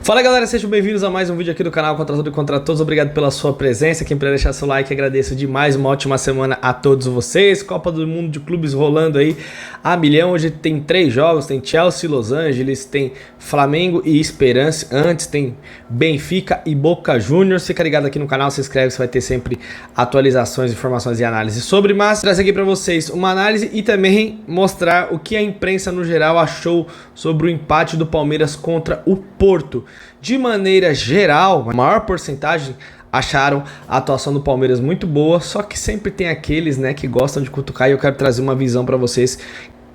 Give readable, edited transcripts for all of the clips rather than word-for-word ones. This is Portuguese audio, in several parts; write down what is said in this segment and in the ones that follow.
Fala galera, sejam bem-vindos a mais um vídeo aqui do canal Contra Tudo e Contra Todos. Obrigado pela sua presença. Quem puder deixar seu like, agradeço demais. Uma ótima semana a todos vocês. Copa do Mundo de Clubes rolando aí a milhão. Hoje tem 3 jogos, tem Chelsea, Los Angeles, tem Flamengo e Esperance. Antes tem Benfica e Boca Juniors. Fica ligado aqui no canal, se inscreve, você vai ter sempre atualizações, informações e análises sobre. Mas trazer aqui para vocês uma análise e também mostrar o que a imprensa no geral achou sobre o empate do Palmeiras contra o Porto. De maneira geral, a maior porcentagem acharam a atuação do Palmeiras muito boa, só que sempre tem aqueles, né, que gostam de cutucar, e eu quero trazer uma visão para vocês.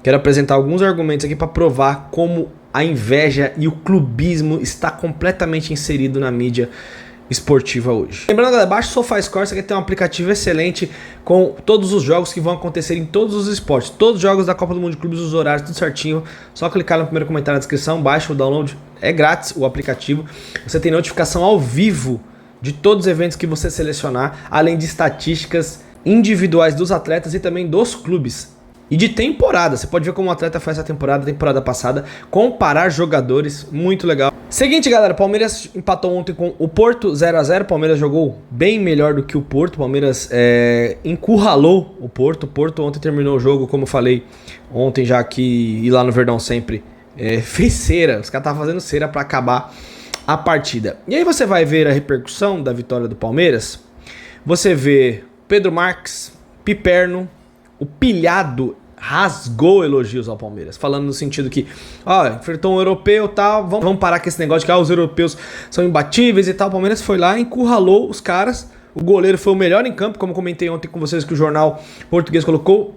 Quero apresentar alguns argumentos aqui para provar como a inveja e o clubismo está completamente inserido na mídia esportiva hoje. Lembrando, galera, baixa o SofaScore, você quer ter um aplicativo excelente com todos os jogos que vão acontecer em todos os esportes, todos os jogos da Copa do Mundo de Clubes, os horários, tudo certinho. Só clicar no primeiro comentário na descrição, baixa o download, é grátis o aplicativo. Você tem notificação ao vivo de todos os eventos que você selecionar, além de estatísticas individuais dos atletas e também dos clubes. E de temporada, você pode ver como o atleta faz essa temporada passada, comparar jogadores, muito legal. Seguinte, galera, Palmeiras empatou ontem com o Porto 0 a 0. Palmeiras jogou bem melhor do que o Porto. Palmeiras encurralou o Porto. O Porto ontem terminou o jogo, como eu falei ontem, já que ir lá no Verdão sempre fez cera. Os caras estavam fazendo cera para acabar a partida. E aí você vai ver a repercussão da vitória do Palmeiras. Você vê Pedro Marques, Piperno, o pilhado rasgou elogios ao Palmeiras, falando no sentido que, ó, enfrentou um europeu e tal, vamos parar com esse negócio de que os europeus são imbatíveis e tal. O Palmeiras foi lá, encurralou os caras, o goleiro foi o melhor em campo, como comentei ontem com vocês que o jornal português colocou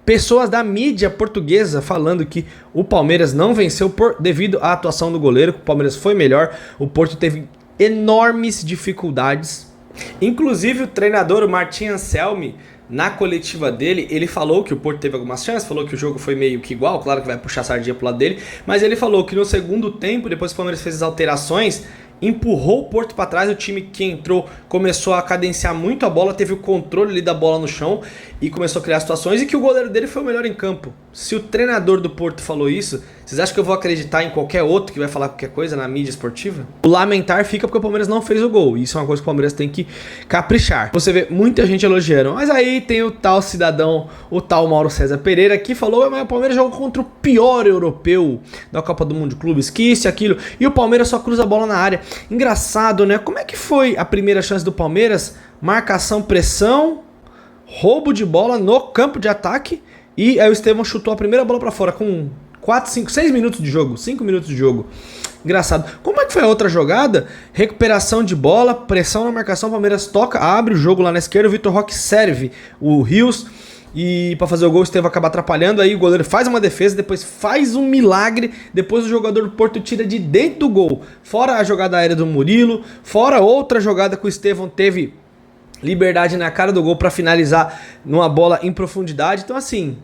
pessoas da mídia portuguesa falando que o Palmeiras não venceu devido à atuação do goleiro, que o Palmeiras foi melhor, o Porto teve enormes dificuldades. Inclusive o treinador, o Martin Anselmi, na coletiva dele, ele falou que o Porto teve algumas chances, falou que o jogo foi meio que igual, claro que vai puxar a sardinha pro lado dele, mas ele falou que no segundo tempo, depois que o Palmeiras fez as alterações, empurrou o Porto para trás, o time que entrou começou a cadenciar muito a bola, teve o controle ali da bola no chão e começou a criar situações, e que o goleiro dele foi o melhor em campo. Se o treinador do Porto falou isso, vocês acham que eu vou acreditar em qualquer outro que vai falar qualquer coisa na mídia esportiva? O lamentar fica porque o Palmeiras não fez o gol, e isso é uma coisa que o Palmeiras tem que caprichar. Você vê muita gente elogiando, mas aí tem o tal cidadão, o tal Mauro César Pereira, que falou que o Palmeiras jogou contra o pior europeu da Copa do Mundo de Clubes, que isso e aquilo, e o Palmeiras só cruza a bola na área. Engraçado, né? Como é que foi a primeira chance do Palmeiras? Marcação, pressão, roubo de bola no campo de ataque, e aí o Estevão chutou a primeira bola pra fora com 4, 5, 6 minutos de jogo, 5 minutos de jogo. Engraçado. Como é que foi a outra jogada? Recuperação de bola, pressão na marcação, Palmeiras toca, abre o jogo lá na esquerda, o Vitor Roque serve o Rios, e para fazer o gol o Estevão acaba atrapalhando, aí o goleiro faz uma defesa, depois faz um milagre, depois o jogador do Porto tira de dentro do gol. Fora a jogada aérea do Murilo, fora outra jogada que o Estevão teve liberdade na cara do gol para finalizar numa bola em profundidade. Então assim,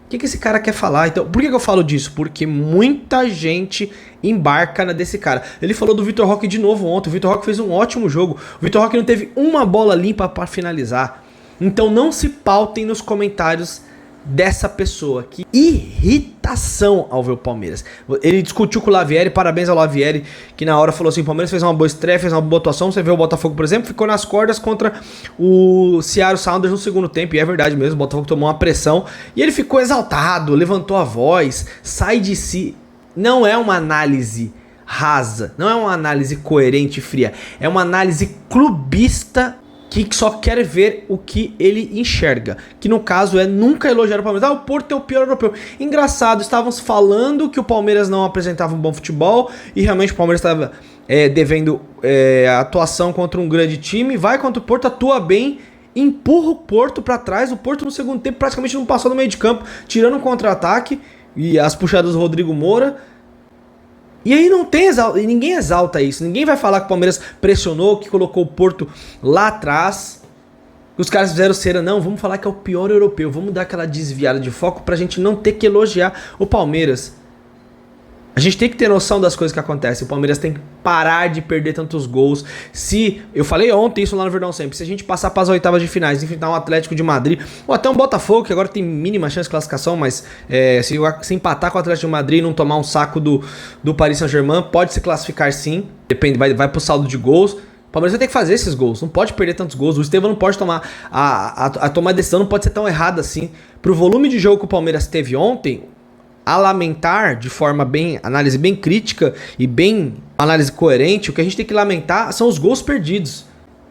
o que esse cara quer falar? Então, por que eu falo disso? Porque muita gente embarca desse cara. Ele falou do Vitor Roque de novo ontem. O Vitor Roque fez um ótimo jogo. O Vitor Roque não teve uma bola limpa para finalizar. Então não se pautem nos comentários dessa pessoa. Que irritação ao ver o Palmeiras. Ele discutiu com o Lavieri, parabéns ao Lavieri, que na hora falou assim, o Palmeiras fez uma boa estreia, fez uma boa atuação. Você vê o Botafogo, por exemplo, ficou nas cordas contra o Seattle Sounders no segundo tempo, e é verdade mesmo, o Botafogo tomou uma pressão, e ele ficou exaltado, levantou a voz, sai de si. Não é uma análise rasa, não é uma análise coerente e fria, é uma análise clubista que só quer ver o que ele enxerga, que no caso é nunca elogiar o Palmeiras. Ah, o Porto é o pior europeu. Engraçado, estávamos falando que o Palmeiras não apresentava um bom futebol, e realmente o Palmeiras estava devendo atuação contra um grande time, vai contra o Porto, atua bem, empurra o Porto para trás, o Porto no segundo tempo praticamente não passou no meio de campo, tirando um contra-ataque, e as puxadas do Rodrigo Moura. E aí não tem ninguém exalta isso, ninguém vai falar que o Palmeiras pressionou, que colocou o Porto lá atrás, que os caras fizeram cera. Não, vamos falar que é o pior europeu, vamos dar aquela desviada de foco pra gente não ter que elogiar o Palmeiras. A gente tem que ter noção das coisas que acontecem. O Palmeiras tem que parar de perder tantos gols. Eu falei ontem isso lá no Verdão Sempre, se a gente passar para as oitavas de finais, enfrentar um Atlético de Madrid, ou até um Botafogo, que agora tem mínima chance de classificação, mas se empatar com o Atlético de Madrid e não tomar um saco do Paris Saint-Germain, pode se classificar sim. Depende, vai pro saldo de gols. O Palmeiras vai ter que fazer esses gols, não pode perder tantos gols. O Estevão não pode tomar. A tomar a decisão não pode ser tão errada assim. Pro volume de jogo que o Palmeiras teve ontem, a lamentar de forma análise bem crítica e bem análise coerente, o que a gente tem que lamentar são os gols perdidos.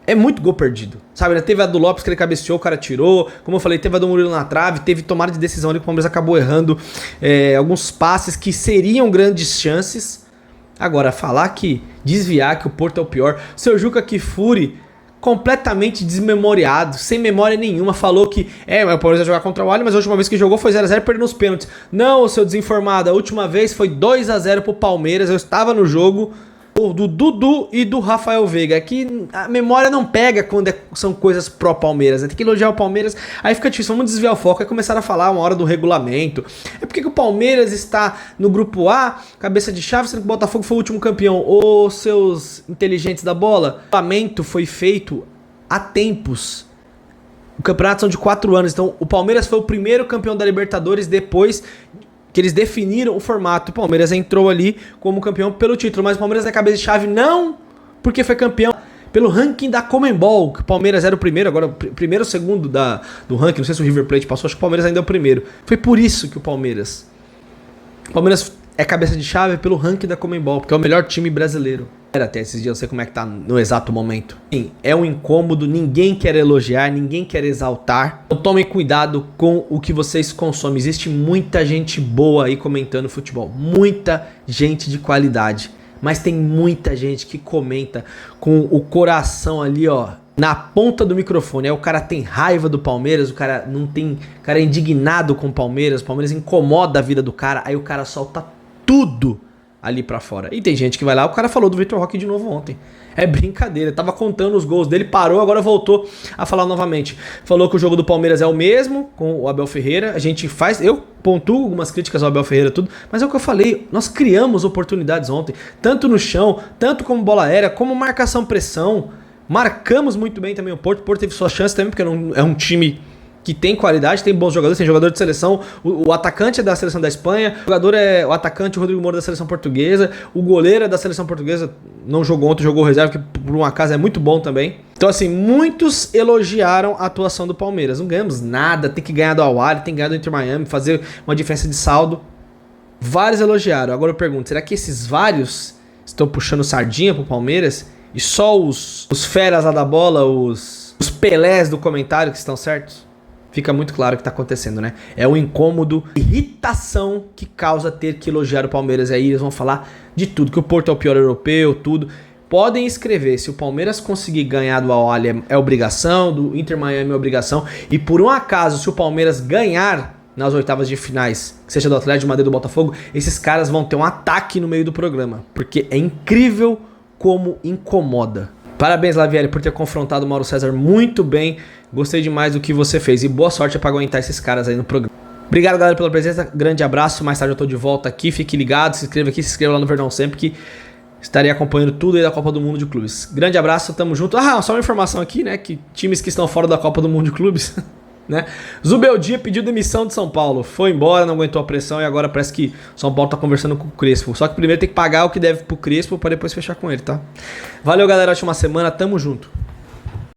É muito gol perdido, sabe? Teve a do Lopes que ele cabeceou, o cara tirou. Como eu falei, teve a do Murilo na trave, teve tomada de decisão ali que o Palmeiras acabou errando alguns passes que seriam grandes chances. Agora, falar que desviar, que o Porto é o pior. O seu Juca Kfouri, completamente desmemoriado, sem memória nenhuma, falou que o Palmeiras vai jogar contra o Alli, mas a última vez que jogou foi 0x0 perdendo os pênaltis. Não, seu desinformado, a última vez foi 2x0 pro Palmeiras, eu estava no jogo do Dudu e do Rafael Veiga. Aqui a memória não pega quando são coisas pró-Palmeiras, tem que elogiar o Palmeiras, aí fica difícil, vamos desviar o foco, aí começaram a falar uma hora do regulamento. É porque que o Palmeiras está no grupo A, cabeça de chave, sendo que o Botafogo foi o último campeão. Ô, seus inteligentes da bola, o regulamento foi feito há tempos. O campeonato são de 4 anos, então o Palmeiras foi o primeiro campeão da Libertadores depois que eles definiram o formato. O Palmeiras entrou ali como campeão pelo título, mas o Palmeiras é cabeça de chave não porque foi campeão pelo ranking da Conmebol, que o Palmeiras era o primeiro, agora o primeiro ou segundo do ranking, não sei se o River Plate passou, acho que o Palmeiras ainda é o primeiro. Foi por isso que o Palmeiras é cabeça de chave pelo ranking da Conmebol, porque é o melhor time brasileiro. Até esses dias, eu sei como é que tá no exato momento. Sim, é um incômodo, ninguém quer elogiar, ninguém quer exaltar. Então tomem cuidado com o que vocês consomem. Existe muita gente boa aí comentando futebol, muita gente de qualidade. Mas tem muita gente que comenta com o coração ali, ó, na ponta do microfone. Aí o cara tem raiva do Palmeiras, o cara é indignado com o Palmeiras incomoda a vida do cara, aí o cara solta tudo ali pra fora. E tem gente que vai lá, o cara falou do Vitor Roque de novo ontem. É brincadeira, tava contando os gols dele, parou, agora voltou a falar novamente. Falou que o jogo do Palmeiras é o mesmo com o Abel Ferreira. Eu pontuo algumas críticas ao Abel Ferreira, tudo, mas é o que eu falei, nós criamos oportunidades ontem, tanto no chão, tanto como bola aérea, como marcação-pressão. Marcamos muito bem também o Porto. O Porto teve sua chance também, porque é um time que tem qualidade, tem bons jogadores, tem jogador de seleção. O atacante é da seleção da Espanha, o atacante, o Rodrigo Moura, da seleção portuguesa, o goleiro é da seleção portuguesa, não jogou ontem, jogou reserva, que por um acaso é muito bom também. Então assim, muitos elogiaram a atuação do Palmeiras. Não ganhamos nada, tem que ganhar do Al-Ahly, tem que ganhar do Inter Miami, fazer uma diferença de saldo. Vários elogiaram. Agora eu pergunto, será que esses vários estão puxando sardinha pro Palmeiras? E só os feras lá da bola, os Pelés do comentário que estão certos? Fica muito claro o que está acontecendo, né? É um incômodo, irritação que causa ter que elogiar o Palmeiras. Aí eles vão falar de tudo, que o Porto é o pior europeu, tudo. Podem escrever, se o Palmeiras conseguir ganhar do Al-Ahly é obrigação, do Inter Miami é obrigação. E por um acaso, se o Palmeiras ganhar nas oitavas de finais, seja do Atlético de Madrid ou do Botafogo, esses caras vão ter um ataque no meio do programa. Porque é incrível como incomoda. Parabéns, Lavieri, por ter confrontado o Mauro César muito bem. Gostei demais do que você fez. E boa sorte para aguentar esses caras aí no programa. Obrigado, galera, pela presença. Grande abraço. Mais tarde eu tô de volta aqui. Fique ligado, se inscreva aqui, se inscreva lá no Verdão Sempre, que estarei acompanhando tudo aí da Copa do Mundo de Clubes. Grande abraço, tamo junto. Só uma informação aqui, né? Que times que estão fora da Copa do Mundo de Clubes, né? Zubeldia pediu demissão de São Paulo. Foi embora, não aguentou a pressão e agora parece que São Paulo tá conversando com o Crespo. Só que primeiro tem que pagar o que deve pro Crespo para depois fechar com ele, tá? Valeu, galera. Ótima semana. Tamo junto.